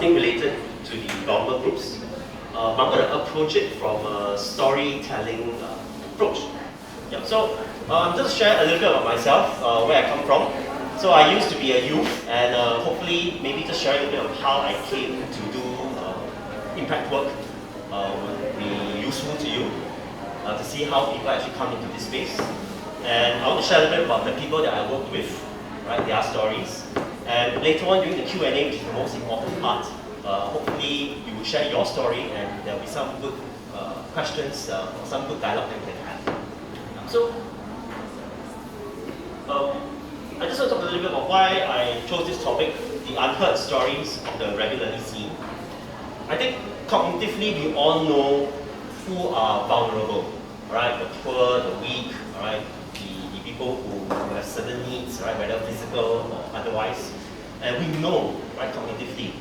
something related to the vulnerable groups. I'm going to approach it from a storytelling approach. Yeah, so just share a little bit about myself, where I come from. So I used to be a youth, and hopefully maybe just share a little bit of how I came to do impact work would be useful to you, to see how people actually come into this space. And I want to share a little bit about the people that I worked with, right, their stories. And later on during the Q&A, which is the most important part, hopefully you will share your story and there will be some good questions, or some good dialogue that we can have. So, I just want to talk a little bit about why I chose this topic, the unheard stories of the regularly seen. I think cognitively we all know who are vulnerable, right? The poor, the weak, right? The people who have certain needs, right? Whether physical or otherwise. And we know, right, cognitively.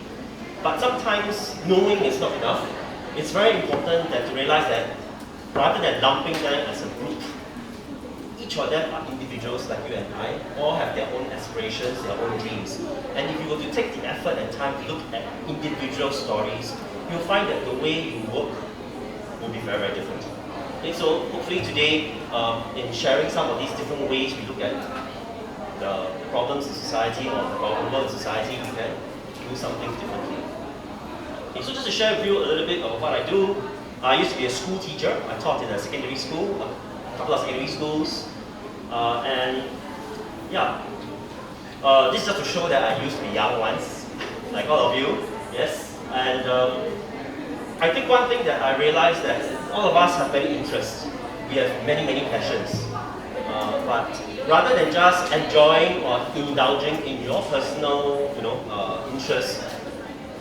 But sometimes knowing is not enough. It's very important that to realize that rather than lumping them as a group, each of them are individuals like you and I, all have their own aspirations, their own dreams. And if you were to take the effort and time to look at individual stories, you'll find that the way you work will be very, very different. Okay, so hopefully today, in sharing some of these different ways we look at the problems in society or the vulnerable in society, we can do something differently. Okay, so just to share with you a little bit of what I do, I used to be a school teacher. I taught in a secondary school, a couple of secondary schools. And yeah, this is just to show that I used to be young once, like all of you, yes. And I think one thing that I realized that all of us have many interests. We have many, many passions. But rather than just enjoying or indulging in your personal, interests,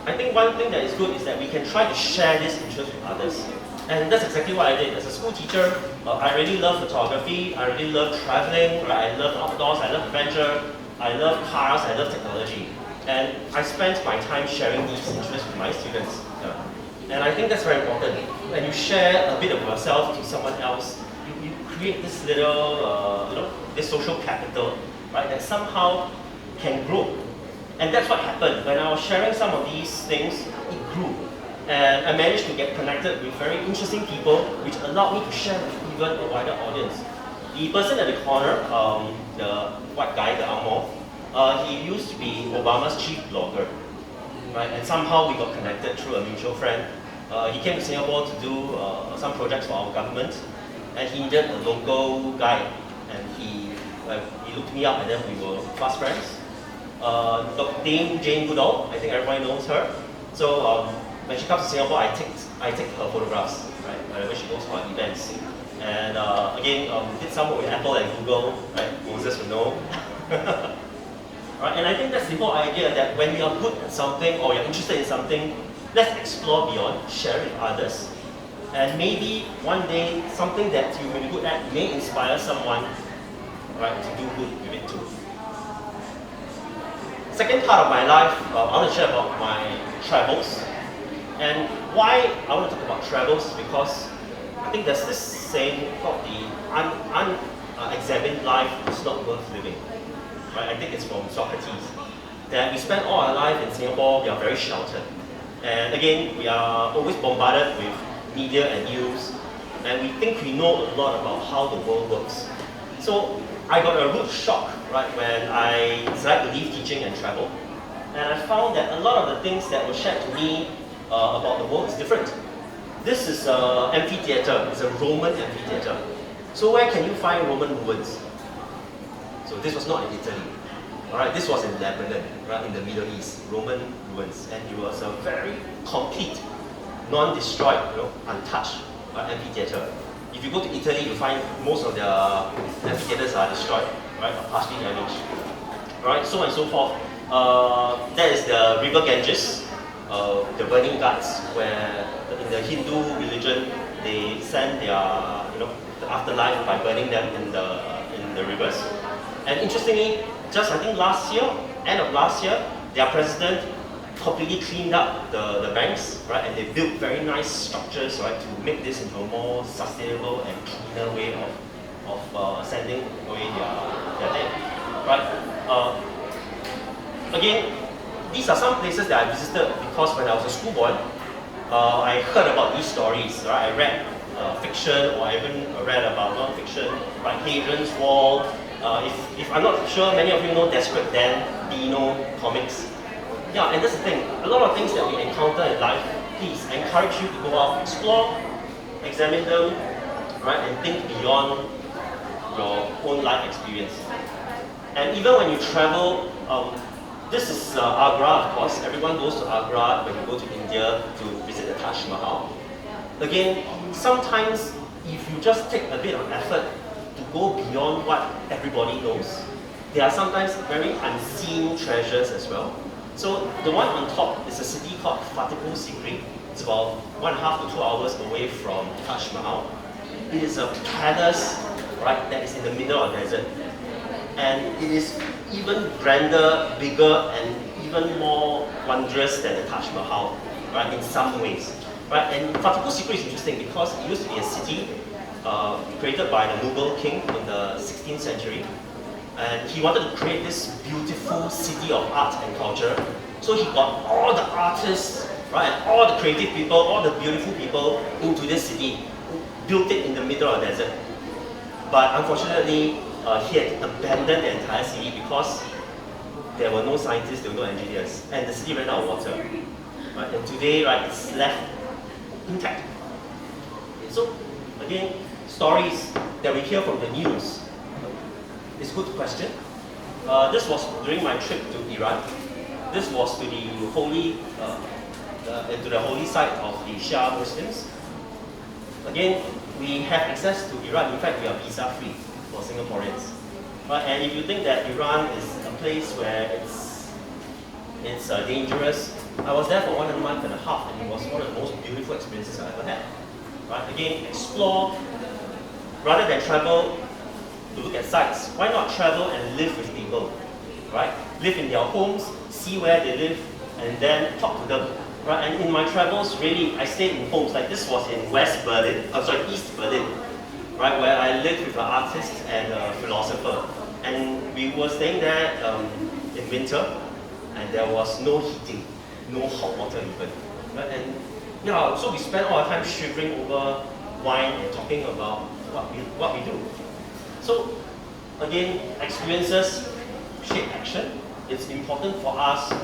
I think one thing that is good is that we can try to share this interest with others. And that's exactly what I did. As a school teacher, I really love photography, I really love traveling, right? I love outdoors, I love adventure, I love cars, I love technology. And I spent my time sharing these interests with my students. And I think that's very important. When you share a bit of yourself to someone else, you create this little, this social capital, right, that somehow can grow. And that's what happened. When I was sharing some of these things, it grew. And I managed to get connected with very interesting people, which allowed me to share with even a wider audience. The person at the corner, the white guy, the Angmo, he used to be Obama's chief blogger, right? And somehow we got connected through a mutual friend. He came to Singapore to do some projects for our government, and he needed a local guide. And he looked me up, and then we were fast friends. Dr. Dame Jane Goodall, I think everybody knows her. So when she comes to Singapore, I take her photographs, right? Whenever she goes for events. And again, did some work with Apple and Google, right? Moses will know. Right? And I think that's the whole idea that when you are good at something or you're interested in something, let's explore beyond, share with others. And maybe one day, something that you may be good at may inspire someone, right, to do good with it too. Second part of my life, I want to share about my travels. And why I want to talk about travels is because I think there's this saying called the unexamined life is not worth living. Right? I think it's from Socrates. That we spend all our life in Singapore, we are very sheltered. And again, we are always bombarded with media and news, and we think we know a lot about how the world works. So I got a rude shock, right, when I decided to leave teaching and travel. And I found that a lot of the things that were shared to me about the world is different. This is an amphitheater, it's a Roman amphitheater. So where can you find Roman ruins? So this was not in Italy. Alright, this was in Lebanon, right, in the Middle East, Roman ruins. And it was a very complete, non-destroyed, untouched amphitheater. If you go to Italy, you find most of their amphitheaters are destroyed, right, or partially damaged. Right, so on and so forth. That is the river Ganges, the burning ghats, where in the Hindu religion they send their, the afterlife by burning them in the rivers. And interestingly, just I think last year, end of last year, their president completely cleaned up the banks, right? And they built very nice structures, right, to make this into a more sustainable and cleaner way of sending away their dead, right? Again, these are some places that I visited because when I was a schoolboy, I heard about these stories. Right? I read fiction, or I even read about non-fiction, like Hadrian's Wall. If I'm not sure, many of you know Desperate Dan, Dino comics. Yeah, and that's the thing. A lot of things that we encounter in life, please, I encourage you to go out, explore, examine them, right, and think beyond your own life experience. And even when you travel, this is Agra, of course. Everyone goes to Agra when you go to India to visit the Taj Mahal. Again, sometimes if you just take a bit of effort to go beyond what everybody knows, there are sometimes very unseen treasures as well. So the one on top is a city called Fatehpur Sikri. It's about 1.5 to 2 hours away from Taj Mahal. It is a palace, right, that is in the middle of the desert. And it is even grander, bigger, and even more wondrous than the Taj Mahal, right, in some ways. Right? And Fatehpur Sikri is interesting because it used to be a city created by the Mughal king in the 16th century. And he wanted to create this beautiful city of art and culture. So he got all the artists, right, and all the creative people, all the beautiful people into this city, built it in the middle of the desert. But unfortunately, he had abandoned the entire city because there were no scientists, there were no engineers, and the city ran out of water. Right? And today, right, it's left intact. So, again, stories that we hear from the news. It's a good question. This was during my trip to Iran. This was to the holy site of the Shia Muslims. Again, we have access to Iran. In fact, we are visa-free for Singaporeans. And if you think that Iran is a place where it's dangerous, I was there for 1.5 months, and it was one of the most beautiful experiences I ever had. Right? Again, explore rather than travel to look at sites. Why not travel and live with people, right? Live in their homes, see where they live, and then talk to them. Right? And in my travels, really, I stayed in homes. Like this was in East Berlin, right, where I lived with an artist and a philosopher. And we were staying there in winter, and there was no heating, no hot water even. Right? And yeah, so we spent all our time shivering over wine and talking about what we do. So again, experiences shape action. It's important for us to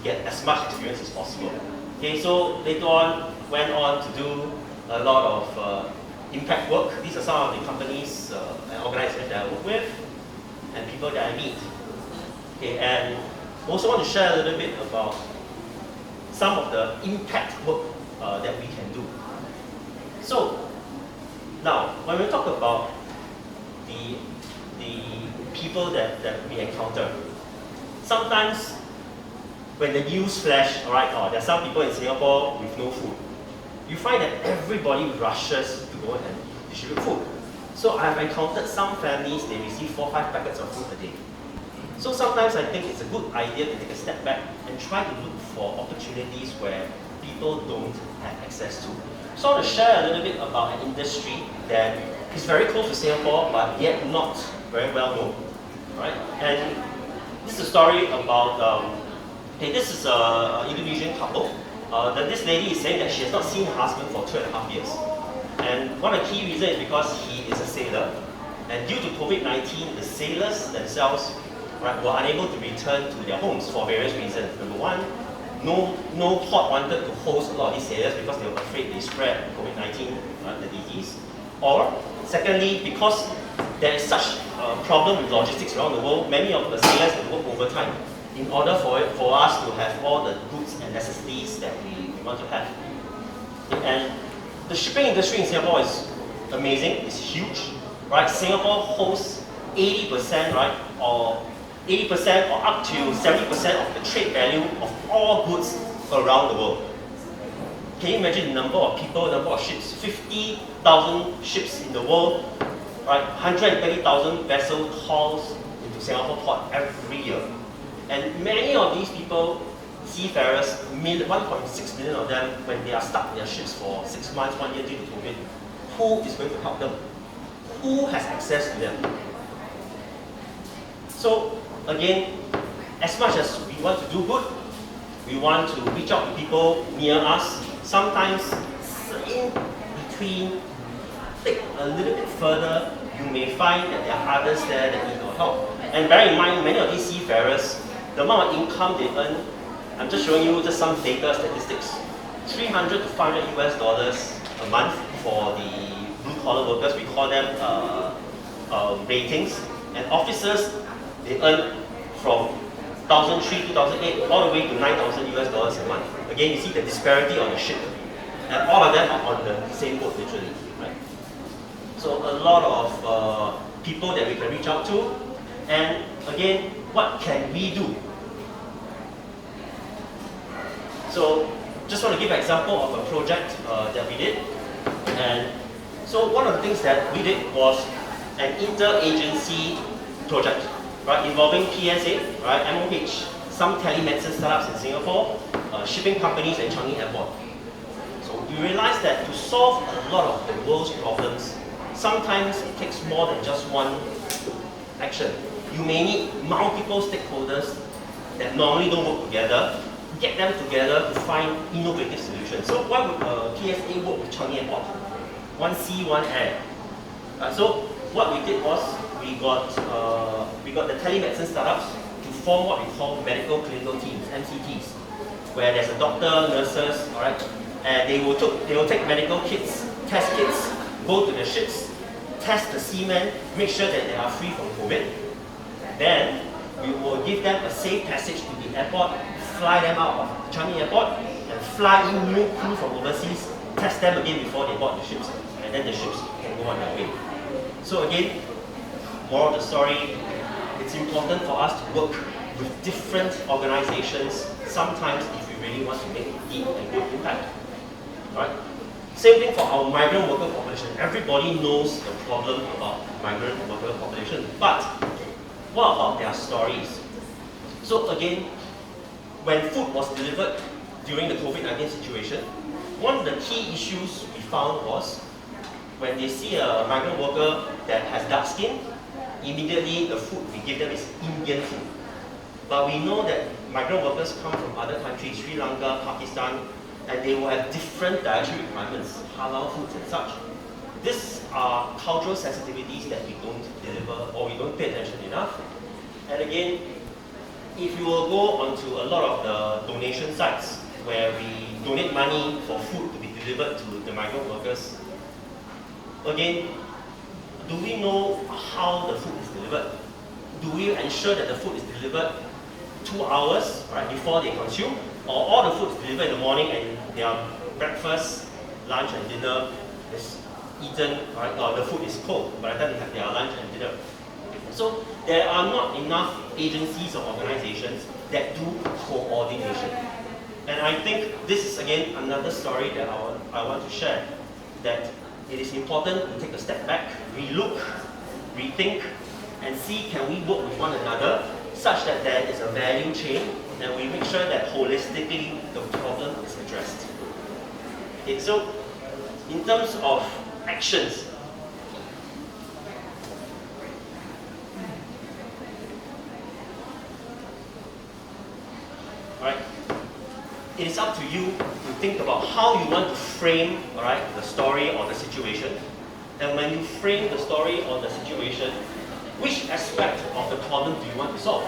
get as much experience as possible. Okay, so later on, went on to do a lot of impact work. These are some of the companies and organizations that I work with and people that I meet. Okay, and also want to share a little bit about some of the impact work that we can do. So now, when we talk about the people that we encounter, sometimes when the news flash, alright, or there are some people in Singapore with no food, you find that everybody rushes to go and distribute food. So I have encountered some families, they receive 4 or 5 packets of food a day. So sometimes I think it's a good idea to take a step back and try to look for opportunities where people don't have access to. So I want to share a little bit about an industry that is very close to Singapore, but yet not very well known, right? And this is a story about, this is an Indonesian couple. This lady is saying that she has not seen her husband for 2.5 years. And one of the key reasons is because he is a sailor. And due to COVID-19, the sailors themselves, right, were unable to return to their homes for various reasons. Number one, no port wanted to host a lot of these sailors because they were afraid they spread COVID-19, the disease. Or secondly, because there is such a problem with logistics around the world, many of the sailors have to work overtime in order for us to have all the goods and necessities that we want to have. And the shipping industry in Singapore is amazing, it's huge, right? Singapore hosts 80%, right, or 80% or up to 70% of the trade value of all goods around the world. Can you imagine the number of people, the number of ships? 50,000 ships in the world, right? 130,000 vessels calls into Singapore port every year. And many of these people, seafarers, 1.6 million of them, when they are stuck in their ships for 6 months, 1 year due to COVID, who is going to help them? Who has access to them? So again, as much as we want to do good, We want to reach out to people near us. Sometimes in between, take a little bit further, you may find that there are others there that need your help. And bear in mind, many of these seafarers, the amount of income they earn, I'm just showing you just some data statistics. 300 to 500 US dollars a month for the blue collar workers. We call them ratings. And officers, they earn from 2003, 2008, all the way to 9,000 US dollars a month. Again, you see the disparity on the ship. And all of them are on the same boat, literally. Right? So a lot of people that we can reach out to. And again, what can we do? So just want to give an example of a project that we did. And so one of the things that we did was an interagency project, right, involving PSA, right, MOH, some telemedicine startups in Singapore, shipping companies and Changi Airport. So we realized that to solve a lot of the world's problems, sometimes it takes more than just one action. You may need multiple stakeholders that normally don't work together, get them together to find innovative solutions. So why would PSA work with Changi Airport? One sea, one air. So what we did was we got the telemedicine startups to form what we call medical clinical teams, MCTs, where there's a doctor, nurses, all right, and they will take medical kits, test kits, go to the ships, test the seamen, make sure that they are free from COVID. Then we will give them a safe passage to the airport, fly them out of Changi Airport, and fly in new crew from overseas, test them again before they board the ships, and then the ships can go on their way. So again, moral of the story, it's important for us to work with different organizations, sometimes if we really want to make deep and good impact. Right? Same thing for our migrant worker population. Everybody knows the problem about migrant worker population, but what about their stories? So again, when food was delivered during the COVID-19 situation, one of the key issues we found was when they see a migrant worker that has dark skin, immediately the food we give them is Indian food. But we know that migrant workers come from other countries, Sri Lanka, Pakistan, and they will have different dietary requirements, halal foods and such. These are cultural sensitivities that we don't deliver or we don't pay attention enough. And again, if you will go onto a lot of the donation sites where we donate money for food to be delivered to the migrant workers, again, do we know how the food is delivered? Do we ensure that the food is delivered 2 hours right, before they consume? Or all the food is delivered in the morning and their breakfast, lunch and dinner is eaten, right, or the food is cold by the time they have their lunch and dinner. So there are not enough agencies or organizations that do coordination. And I think this is again another story that I want to share, that it is important to take a step back, relook, rethink, and see can we work with one another such that there is a value chain and we make sure that holistically the problem is addressed. Okay, so in terms of actions, right? It is up to you to think about how you want to frame, all right, the story or the situation. And when you frame the story or the situation, which aspect of the problem do you want to solve?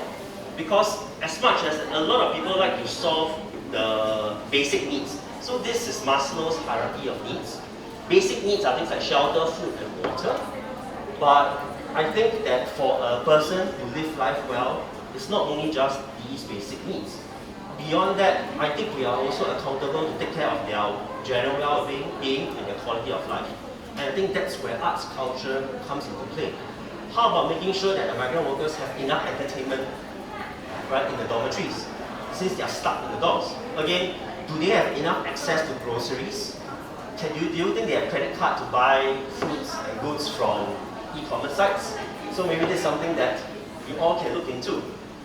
Because as much as a lot of people like to solve the basic needs, so this is Maslow's hierarchy of needs. Basic needs are things like shelter, food, and water. But I think that for a person to live life well, it's not only just these basic needs. Beyond that, I think we are also accountable to take care of their general well-being and their quality of life. And I think that's where arts culture comes into play. How about making sure that the migrant workers have enough entertainment right, in the dormitories, since they are stuck in the doors? Again, do they have enough access to groceries? Do you think they have credit card to buy foods and goods from e-commerce sites? So maybe there's something that we all can look into,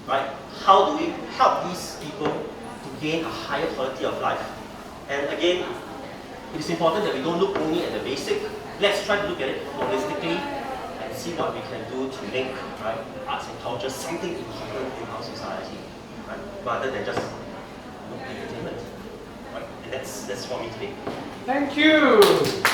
right? How do we help these people to gain a higher quality of life? And again, it is important that we don't look only at the basic. Let's try to look at it holistically and see what we can do to link arts and culture, something important in our society, right? Rather than just entertainment. Right? And that's for me today. Thank you.